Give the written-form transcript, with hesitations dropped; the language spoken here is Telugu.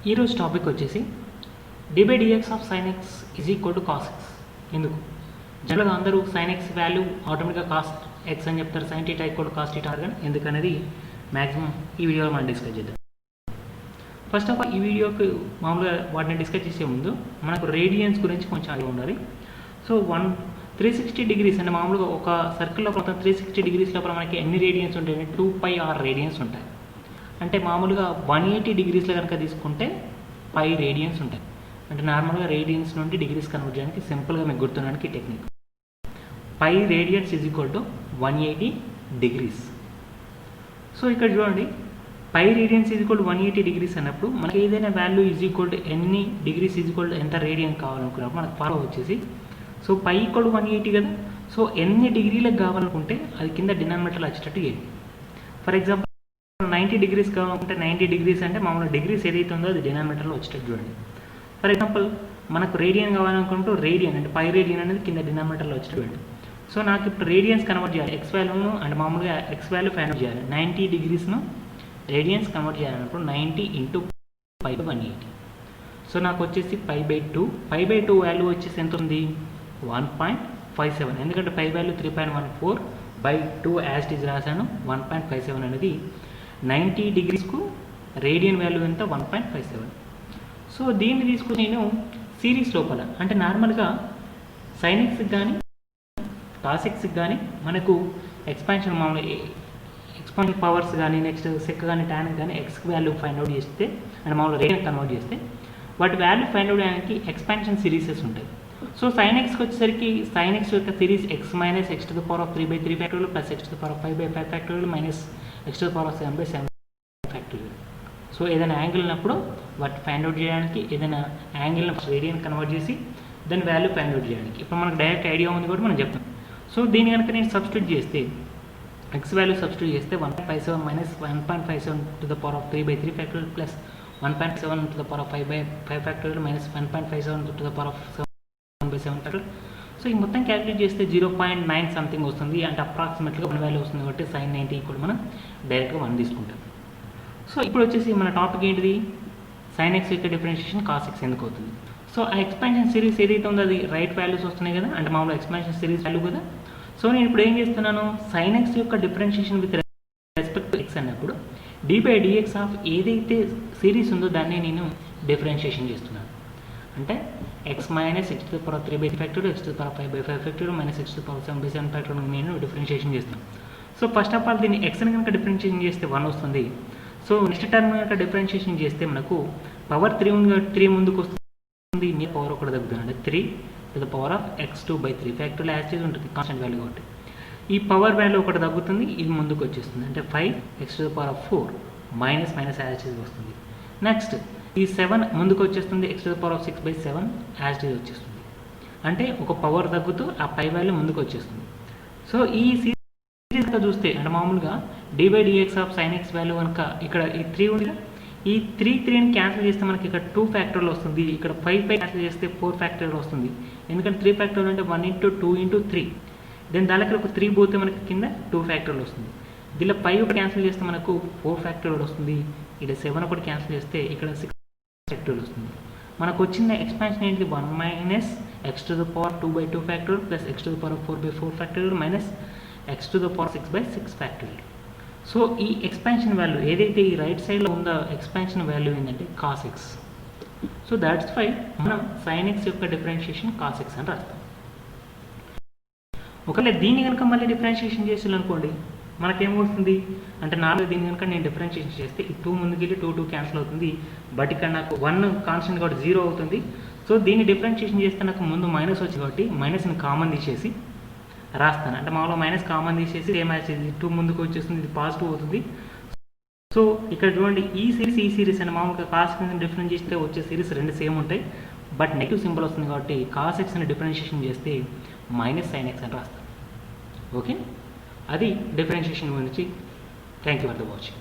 ఈరోజు టాపిక్ వచ్చేసి d/dx of sin x is equal to cos x. ఎందుకు జనరల్గా అందరూ sin x వాల్యూ ఆటోమేటిక్గా cos x అని చెప్తారు, sin θ ఈక్వల్ టు cos θ కానీ ఎందుకనేది మ్యాక్సిమం ఈ వీడియోలో మనం డిస్కస్ చేద్దాం. ఫస్ట్ ఆఫ్ ఆల్ ఈ వీడియోకి మామూలుగా వాటిని డిస్కస్ చేసే ముందు మనకు రేడియన్స్ గురించి కొంచెం ఐడియా ఉండాలి. సో 360 డిగ్రీస్ అంటే మామూలుగా ఒక సర్కిల్లో మొత్తం 360 డిగ్రీస్ లోపల మనకి ఎన్ని రేడియన్స్ ఉంటాయి? 2πr రేడియన్స్ ఉంటాయి. అంటే మామూలుగా 180 డిగ్రీస్లో కనుక తీసుకుంటే π రేడియన్స్ ఉంటాయి. అంటే నార్మల్గా రేడియన్స్ నుండి డిగ్రీస్ కన్వర్ట్ చేయడానికి సింపుల్గా మీకు గుర్తుండడానికి ఈ technique. π radians is equal to 180 degrees. So ఇక్కడ చూడండి, π radians is equal to 180 degrees అన్నప్పుడు మనకి ఏదైనా వాల్యూ ఈజ్ ఈక్వల్ టు ఎన్ని డిగ్రీస్ ఈజ్ ఈక్వల్ టు ఎంత రేడియన్ కావాలనుకున్నప్పుడు మనకు ఫార్ములా వచ్చేసి సో π ఈక్వల్ టు 180 కదా. సో ఎన్ని డిగ్రీలకు కావాలనుకుంటే అది కింద డినామినేటర్లో వచ్చేటట్టు చేయండి. ఫర్ ఎగ్జాంపుల్ 90 డిగ్రీస్ కావాలంటే 90 డిగ్రీస్ అంటే మామూలు డిగ్రీస్ ఏదైతే ఉందో అది డినామినేటర్లో వచ్చేటట్టు చూడండి. ఫర్ ఎగ్జాంపుల్ మనకు రేడియన్ కావాలనుకుంటూ రేడియన్ అంటే π రేడియన్ అనేది కింద డినామినేటర్లో వచ్చేటట్టు చూడండి. సో నాకు ఇప్పుడు రేడియన్స్ కన్వర్ట్ చేయాలి, ఎక్స్ వాల్యూను అండ్ మామూలుగా ఎక్స్ వాల్యూ ఫైండ్ అవుట్ చేయాలి. 90 డిగ్రీస్ను రేడియన్స్ కన్వర్ట్ చేయాలన్నప్పుడు 90 ఇంటూ π 180. సో నాకు వచ్చేసి π/2. π/2 వాల్యూ వచ్చేసి ఎంత ఉంది? 1.57. ఎందుకంటే π వాల్యూ 3.14/2 యాజ్ ఇట్ ఈజ్ రాశాను. 1.57 అనేది 90 డిగ్రీస్కు రేడియన్ వాల్యూ ఎంత? 1.57. సో దీన్ని తీసుకుని నేను సిరీస్ లోపల అంటే నార్మల్గా sin x కానీ cos x కానీ మనకు ఎక్స్పాన్షన్ మామూలు ఎక్స్పాన్షన్ పవర్స్ కానీ నెక్స్ట్ సెక్ కానీ టాన్ కానీ ఎక్స్ వాల్యూ ఫైండ్ అవుట్ చేస్తే అంటే మామూలు రేడియన్ కన్వర్ట్ చేస్తే వాటి వాల్యూ ఫైండ్ అవుట్ చేయడానికి ఎక్స్పాన్షన్ సిరీసెస్ ఉంటాయి. సో sin xకి వచ్చేసరికి sin x యొక్క series x minus x⁴3/3 factorial plus x⁵5/5 factorial minus x⁴7/7 factorial. So ఏదైనా యాంగిల్ ఉన్నప్పుడు వాటి ఫైండ్ అవుట్ చేయడానికి ఏదైనా యాంగిల్ని రేడియన్ కన్వర్ట్ చేసి దాని వాల్యూ ఫైండ్ అవుట్ చేయడానికి ఇప్పుడు మనకు డైరెక్ట్ ఐడియా ఉంది కూడా మనం చెప్తాం. సో దీన్ని కనుక నేను సబ్స్టిట్యూట్ చేస్తే ఎక్స్ వాల్యూ సబ్స్టిట్యూట్ చేస్తే 1.57 minus 1.57/3/3 factorial plus 1.7/5/5 factorial minus 1.57/7/7 factorial. So ఈ మొత్తం క్యాలిక్యులేట్ చేస్తే 0.9 సంథింగ్ వస్తుంది. అంటే అప్రాక్సిమేట్గా 1 వాల్యూ వస్తుంది కాబట్టి sin 90 కూడా మనం డైరెక్ట్గా 1 తీసుకుంటాం. సో ఇప్పుడు వచ్చేసి మన టాపిక్ ఏంటిది? sin x యొక్క డిఫరెన్షియేషన్ cos x ఎందుకు అవుతుంది? సో ఆ ఎక్స్పాన్షన్ సిరీస్ ఏదైతే ఉందో అది రైట్ వాల్యూస్ వస్తున్నాయి కదా, అంటే మామూలు ఎక్స్పాన్షన్ సిరీస్ వాల్యూ కదా. సో నేను ఇప్పుడు ఏం చేస్తున్నాను? sin x యొక్క differentiation with respect to x అన్నప్పుడు d/dx ఆఫ్ ఏదైతే సిరీస్ ఉందో దాన్ని నేను డిఫరెన్షియేషన్ చేస్తున్నాను. అంటే x minus x⁴3/3 factorial x⁵5/5 factorial minus x⁴7/7 factorial నేను డిఫరెన్షియేషన్ చేస్తున్నాను. సో ఫస్ట్ ఆఫ్ ఆల్ దీన్ని x ని కనుక డిఫరెన్షియేషన్ చేస్తే 1 వస్తుంది. సో నెక్స్ట్ టర్మ్ కనుక డిఫరెన్షియేషన్ చేస్తే మనకు పవర్ 3 ముందుకు వస్తుంది, మీ పవర్ ఒకటి తగ్గుతుంది. అంటే 3⁻x⁴ ఫ్యాక్టోరియల్ యాజ్ ఇట్ ఉంటుంది కాన్స్టెంట్ వాల్యూ కాబట్టి ఈ పవర్ వాల్యూ ఒకటి తగ్గుతుంది, ఇది ముందుకు వచ్చేస్తుంది. అంటే 5x⁴ minus minus as it వస్తుంది. నెక్స్ట్ ఈ 7 ముందుకు వచ్చేస్తుంది, x⁴6/7 యాజ్ ఇట్ వచ్చేస్తుంది. అంటే ఒక పవర్ తగ్గుతూ ఆ పై వాల్యూ ముందుకు వచ్చేస్తుంది. సో ఈ సిరీస్ చూస్తే అంటే మామూలుగా d/dx of sin x value కనుక ఇక్కడ ఈ 3 ఉంది, ఈ 3ని క్యాన్సిల్ చేస్తే మనకి ఇక్కడ 2 ఫ్యాక్టోరియల్ వస్తుంది. ఇక్కడ 5 క్యాన్సిల్ చేస్తే 4 ఫ్యాక్టోరియల్ వస్తుంది. ఎందుకంటే 3 ఫ్యాక్టోరియల్ అంటే 1 × 2 × 3. దెన్ దానికి ఒక 3 పోతే మనకి కింద 2 ఫ్యాక్టోరియల్ వస్తుంది. దీనిలో 5 ఒకటి క్యాన్సిల్ చేస్తే మనకు 4 ఫ్యాక్టోరియల్ వస్తుంది. ఇక్కడ 7 ఒకటి క్యాన్సిల్ చేస్తే ఇక్కడ 6 ఫ్యాక్టోరియల్ వస్తుంది. మనకు వచ్చిన ఎక్స్పాన్షన్ ఏంటి? 1 minus x⁴2/2 factorial plus x⁴4/4 factorial minus x⁴6/6 factorial. So ఈ ఎక్స్పాన్షన్ వాల్యూ ఏదైతే ఈ రైట్ సైడ్లో ఉందో ఎక్స్పాన్షన్ వాల్యూ ఏంటంటే cos x. So that's why మనం sin x యొక్క డిఫరెన్షియేషన్ cos x అని రాస్తాం. ఒకవేళ దీన్ని కనుక మళ్ళీ డిఫరెన్షియేషన్ చేయాలనుకోండి మనకేమవుతుంది అంటే నాలుగు దీన్ని కనుక నేను డిఫరెన్షియేషన్ చేస్తే ఈ 2 ముందుకు వెళ్ళి 2 క్యాన్సిల్ అవుతుంది. బట్ ఇక్కడ నాకు 1 కాన్స్టెంట్ కాబట్టి 0 అవుతుంది. సో దీన్ని డిఫరెన్షియేషన్ చేస్తే నాకు ముందు మైనస్ వచ్చింది కాబట్టి మైనస్ని కామన్ తీసేసి రాస్తాను. అంటే మామూలుగా మైనస్ కామన్ తీసేసి సేమ్ యాజ్ 2 ముందుకు వచ్చేస్తుంది, ఇది పాజిటివ్ అవుతుంది. సో ఇక్కడ చూడండి ఈ సిరీస్ అంటే మామూలుగా cos x డిఫరెన్స్ చేస్తే వచ్చే సిరీస్ రెండు సేమ్ ఉంటాయి. బట్ నెగిటివ్ సింబల్ వస్తుంది కాబట్టి cos x ని డిఫరెన్షియేషన్ చేస్తే మైనస్ sin x అని రాస్తాను. ఓకే, అది డిఫరెన్షియేషన్ గురించి. Thank you for the watching.